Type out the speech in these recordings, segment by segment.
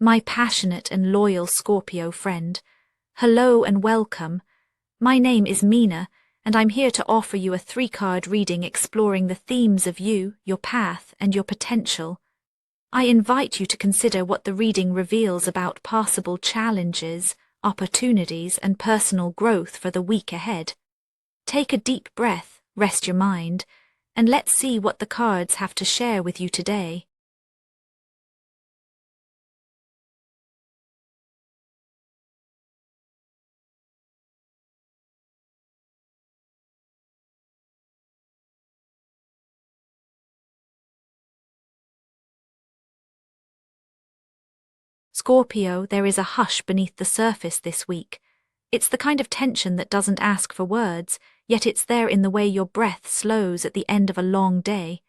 my passionate and loyal Scorpio friend. Hello and welcome. My name is Mina, and I'm here to offer you a 3-card reading exploring the themes of you, your path, and your potential. I invite you to consider what the reading reveals about possible challenges, opportunities, and personal growth for the week ahead. Take a deep breath, rest your mind, and let's see what the cards have to share with you today. Scorpio, there is a hush beneath the surface this week. It's the kind of tension that doesn't ask for words, yet it's there in the way your breath slows at the end of a long day.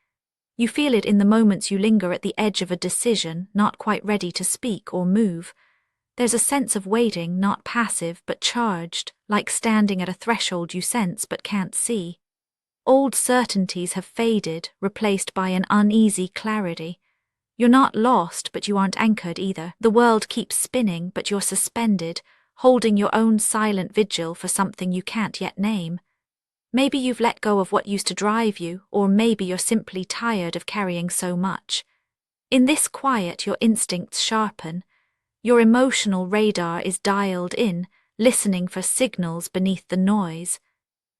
You feel it in the moments you linger at the edge of a decision, not quite ready to speak or move. There's a sense of waiting, not passive but charged, like standing at a threshold you sense but can't see. Old certainties have faded, replaced by an uneasy clarity. You're not lost, but you aren't anchored either. The world keeps spinning, but you're suspended, holding your own silent vigil for something you can't yet name. Maybe you've let go of what used to drive you, or maybe you're simply tired of carrying so much. In this quiet, your instincts sharpen. Your emotional radar is dialed in, listening for signals beneath the noise.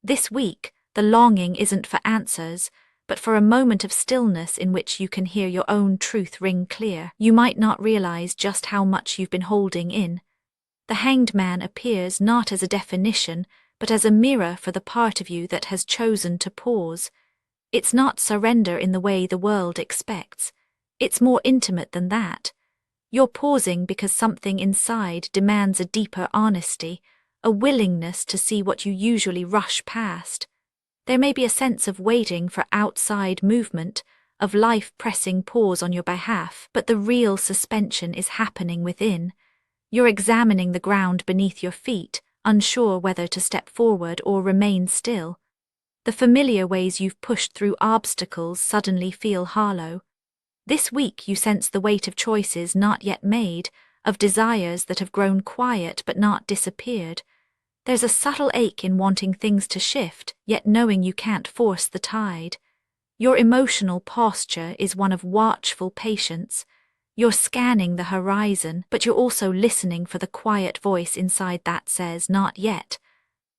This week, the longing isn't for answers, but for a moment of stillness in which you can hear your own truth ring clear. You might not realize just how much you've been holding in. The Hanged Man appears not as a definition, but as a mirror for the part of you that has chosen to pause. It's not surrender in the way the world expects. It's more intimate than that. You're pausing because something inside demands a deeper honesty, a willingness to see what you usually rush past. There may be a sense of waiting for outside movement, of life pressing pause on your behalf, but the real suspension is happening within. You're examining the ground beneath your feet, unsure whether to step forward or remain still. The familiar ways you've pushed through obstacles suddenly feel hollow. This week you sense the weight of choices not yet made, of desires that have grown quiet but not disappeared. There's a subtle ache in wanting things to shift, yet knowing you can't force the tide. Your emotional posture is one of watchful patience. You're scanning the horizon, but you're also listening for the quiet voice inside that says, "Not yet."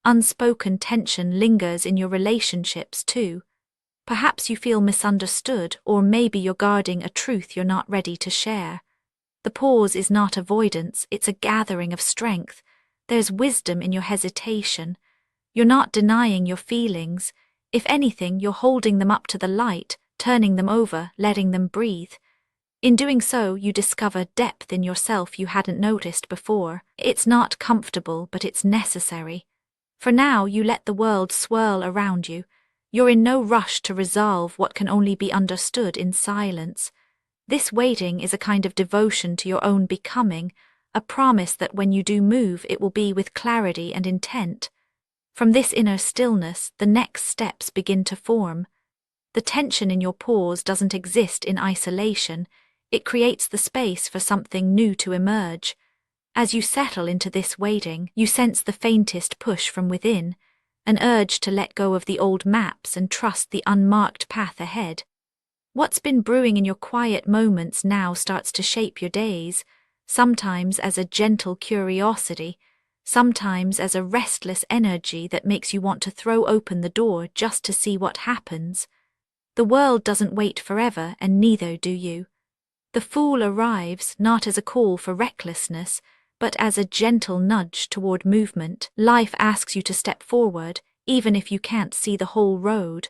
Unspoken tension lingers in your relationships too. Perhaps you feel misunderstood, or maybe you're guarding a truth you're not ready to share. The pause is not avoidance, it's a gathering of strength. There's wisdom in your hesitation. You're not denying your feelings. If anything, you're holding them up to the light, turning them over, letting them breathe. In doing so, you discover depth in yourself you hadn't noticed before. It's not comfortable, but it's necessary. For now, you let the world swirl around you. You're in no rush to resolve what can only be understood in silence. This waiting is a kind of devotion to your own becoming, a promise that when you do move, it will be with clarity and intent. From this inner stillness, the next steps begin to form. The tension in your pause doesn't exist in isolation. It creates the space for something new to emerge. As you settle into this waiting, you sense the faintest push from within, an urge to let go of the old maps and trust the unmarked path ahead. What's been brewing in your quiet moments now starts to shape your days, sometimes as a gentle curiosity, sometimes as a restless energy that makes you want to throw open the door just to see what happens. The world doesn't wait forever, and neither do you. The Fool arrives not as a call for recklessness, but as a gentle nudge toward movement. Life asks you to step forward, even if you can't see the whole road.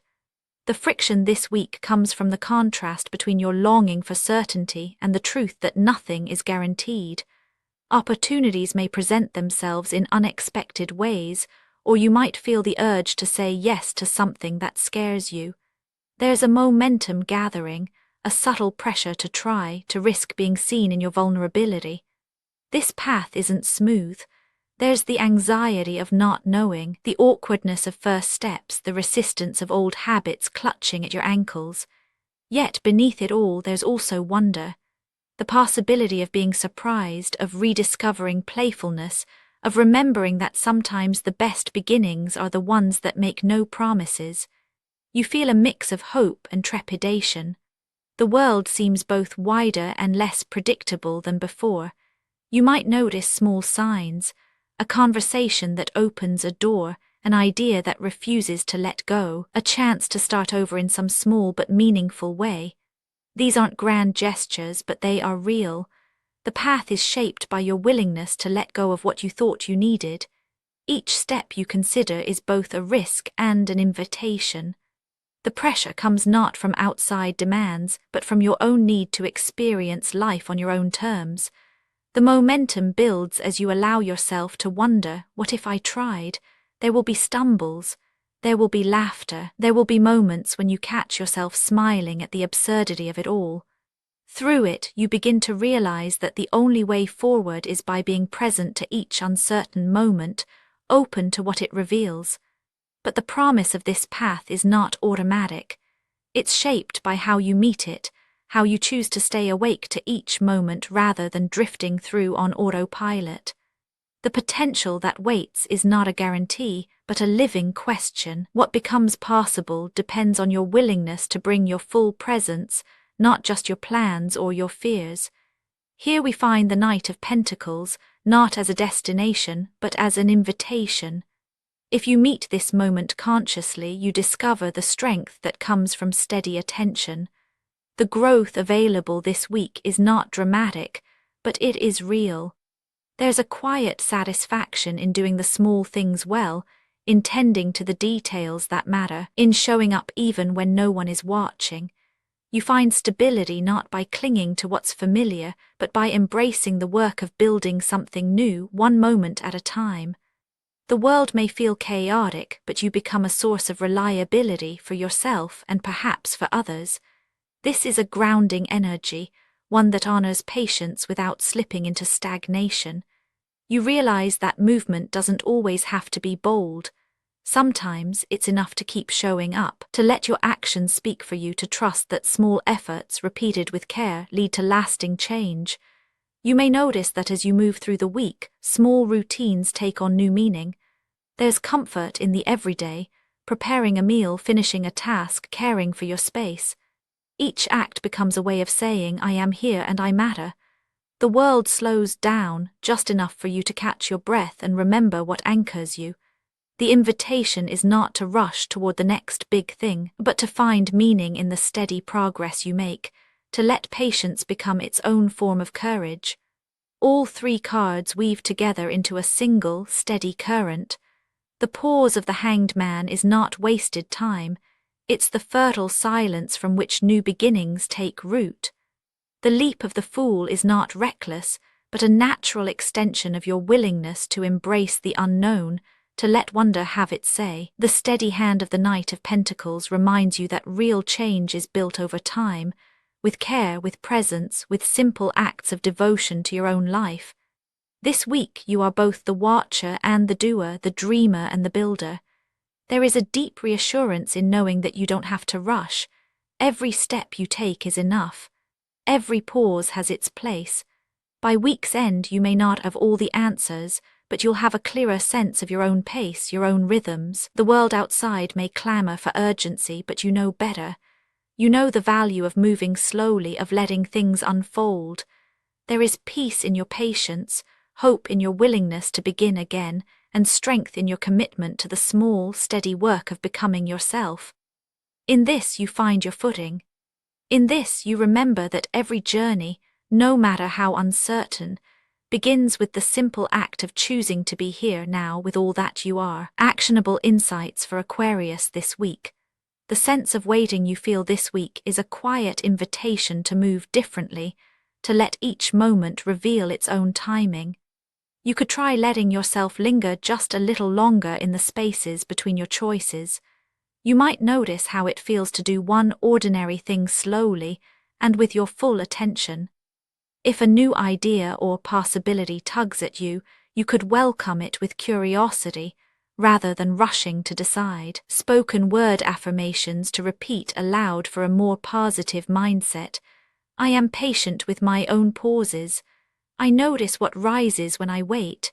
The friction this week comes from the contrast between your longing for certainty and the truth that nothing is guaranteed. Opportunities may present themselves in unexpected ways, or you might feel the urge to say yes to something that scares you. There's a momentum gathering, a subtle pressure to try, to risk being seen in your vulnerability. This path isn't smooth. There's the anxiety of not knowing, the awkwardness of first steps, the resistance of old habits clutching at your ankles. Yet beneath it all, there's also wonder. The possibility of being surprised, of rediscovering playfulness, of remembering that sometimes the best beginnings are the ones that make no promises. You feel a mix of hope and trepidation. The world seems both wider and less predictable than before. You might notice small signs, a conversation that opens a door, an idea that refuses to let go, a chance to start over in some small but meaningful way. These aren't grand gestures, but they are real. The path is shaped by your willingness to let go of what you thought you needed. Each step you consider is both a risk and an invitation. The pressure comes not from outside demands, but from your own need to experience life on your own terms. The momentum builds as you allow yourself to wonder, what if I tried? There will be stumbles. There will be laughter. There will be moments when you catch yourself smiling at the absurdity of it all. Through it, you begin to realize that the only way forward is by being present to each uncertain moment, open to what it reveals. But the promise of this path is not automatic. It's shaped by how you meet it, how you choose to stay awake to each moment rather than drifting through on autopilot. The potential that waits is not a guarantee, but a living question. What becomes possible depends on your willingness to bring your full presence, not just your plans or your fears. Here we find the Knight of Pentacles, not as a destination, but as an invitation. If you meet this moment consciously, you discover the strength that comes from steady attention. The growth available this week is not dramatic, but it is real. There's a quiet satisfaction in doing the small things well, in tending to the details that matter, in showing up even when no one is watching. You find stability not by clinging to what's familiar, but by embracing the work of building something new, one moment at a time. The world may feel chaotic, but you become a source of reliability for yourself and perhaps for others. This is a grounding energy, one that honors patience without slipping into stagnation. You realize that movement doesn't always have to be bold. Sometimes it's enough to keep showing up, to let your actions speak for you, to trust that small efforts repeated with care lead to lasting change. You may notice that as you move through the week, small routines take on new meaning. There's comfort in the everyday, preparing a meal, finishing a task, caring for your space. Each act becomes a way of saying, I am here and I matter. The world slows down just enough for you to catch your breath and remember what anchors you. The invitation is not to rush toward the next big thing, but to find meaning in the steady progress you make, to let patience become its own form of courage. All three cards weave together into a single, steady current. The pause of the Hanged Man is not wasted time. It's the fertile silence from which new beginnings take root. The leap of the Fool is not reckless, but a natural extension of your willingness to embrace the unknown, to let wonder have its say. The steady hand of the Knight of Pentacles reminds you that real change is built over time, with care, with presence, with simple acts of devotion to your own life. This week you are both the watcher and the doer, the dreamer and the builder. There is a deep reassurance in knowing that you don't have to rush. Every step you take is enough. Every pause has its place. By week's end you may not have all the answers, but you'll have a clearer sense of your own pace, your own rhythms. The world outside may clamour for urgency, but you know better. You know the value of moving slowly, of letting things unfold. There is peace in your patience, hope in your willingness to begin again, and strength in your commitment to the small, steady work of becoming yourself. In this you find your footing. In this you remember that every journey, no matter how uncertain, begins with the simple act of choosing to be here now with all that you are. Actionable insights for Aquarius this week. The sense of waiting you feel this week is a quiet invitation to move differently, to let each moment reveal its own timing. You could try letting yourself linger just a little longer in the spaces between your choices. You might notice how it feels to do one ordinary thing slowly and with your full attention. If a new idea or possibility tugs at you, you could welcome it with curiosity, rather than rushing to decide. Spoken word affirmations to repeat aloud for a more positive mindset. I am patient with my own pauses. I notice what rises when I wait.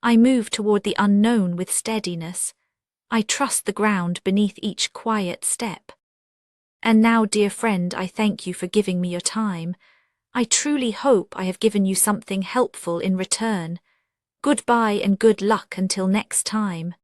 I move toward the unknown with steadiness. I trust the ground beneath each quiet step. And now, dear friend, I thank you for giving me your time. I truly hope I have given you something helpful in return. Goodbye and good luck until next time.